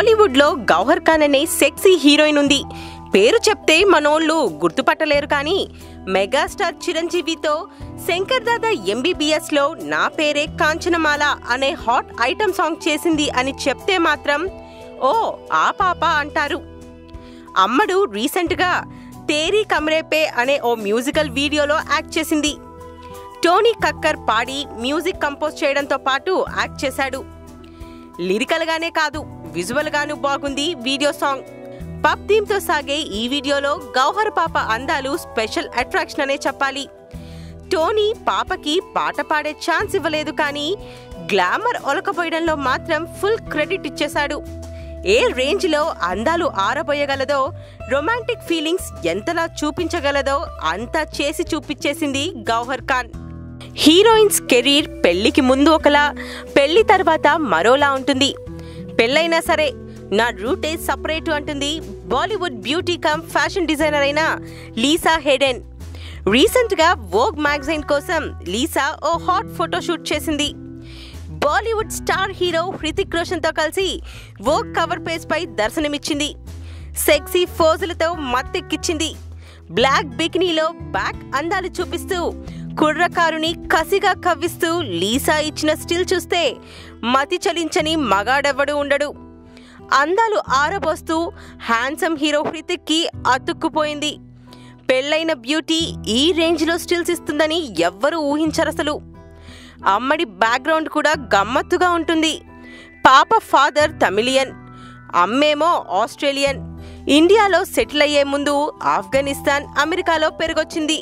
బాలీవుడ్ లో గౌహర్ ఖాన్ అనే sexy heroine ఉంది. పేరు చెప్తే మనోళ్ళు గుర్తుపట్టలేరు కానీ మెగాస్టార్ చిరంజీవితో శంకర్ దాదా ఎంబీబీఎస్ లో నా పేరే కాంచనమాల అనే హాట్ ఐటమ్ సాంగ్ చేసింది అని చెప్తే మాత్రం ఓ ఆ పాప అంటారు. అమ్మడు రీసెంట్ గా తేరీ కమరే పే అనే ఓ మ్యూజికల్ వీడియోలో యాక్ట్ చేసింది. టోనీ కక్కర్ పాడి మ్యూజిక్ కంపోజ్ చేయడంతో పాటు యాక్ట్ చేశాడు. లిరికల్ గానే కాదు విజువల్ గాను బాగుంది వీడియో సాంగ్. పబ్ థీమ్ తో సాగే ఈ వీడియోలో గౌహర్ పాప అందాలు స్పెషల్ అట్రాక్షన్ అనే చెప్పాలి. టోనీ పాపకి పాట పాడే ఛాన్స్ ఇవ్వలేదు కానీ గ్లామర్ ఒలకపోయడంలో మాత్రం ఫుల్ క్రెడిట్ ఇచ్చేశాడు. ఏ రేంజ్ లో అందాలు ఆరబోయగలదో, రొమాంటిక్ ఫీలింగ్స్ ఎంతలా చూపించగలదో అంతా చేసి చూపించేసింది గౌహర్ ఖాన్. హీరోయిన్స్ కెరీర్ పెళ్లికి ముందు ఒకలా, పెళ్లి తర్వాత మరోలా ఉంటుంది. పెళ్ళైనా సరే నా రూటే సపరేట్ అంటుంది Bollywood beauty come fashion designer అయిన లీసా హెడెన్. రీసెంట్ గా వోగ్ మ్యాగజైన్ కోసం లీసా ఓ హాట్ ఫోటోషూట్ చేసింది. బాలీవుడ్ స్టార్ హీరో హృతిక్ రోషన్ తో కలిసి వోగ్ కవర్ పేజ్ పై దర్శనమిచ్చింది. సెక్సీ ఫోజులతో మత్తెక్కిచ్చింది. బ్లాక్ బికినీలో బ్యాక్ అందాలు చూపిస్తూ కుర్రకారుని కసిగా కవ్విస్తూ లీసా ఇచ్చిన స్టిల్ చూస్తే మతి చలించని మగాడెవ్వడు ఉండడు. అందాలు ఆరబోస్తూ హ్యాండ్సమ్ హీరో హృతిక్ కి అతుక్కుపోయింది. పెళ్లైన బ్యూటీ ఈ రేంజ్ లో స్టిల్స్ ఇస్తుందని ఎవ్వరూ ఊహించరసలు. అమ్మడి బ్యాక్గ్రౌండ్ కూడా గమ్మత్తుగా ఉంటుంది. పాప ఫాదర్ తమిళియన్, అమ్మేమో ఆస్ట్రేలియన్. ఇండియాలో సెటిల్ అయ్యే ముందు ఆఫ్ఘనిస్తాన్, అమెరికాలో పెరిగొచ్చింది.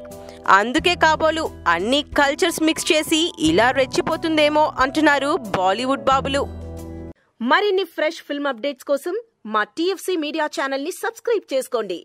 అందుకే కాబోలు అన్ని కల్చర్స్ మిక్స్ చేసి ఇలా రెచ్చిపోతుందేమో అంటున్నారు బాలీవుడ్ బాబులు. మరిన్ని ఫ్రెష్ ఫిల్మ్ అప్డేట్స్ కోసం మా TFC మీడియా ఛానల్ ని సబ్స్క్రైబ్ చేసుకోండి.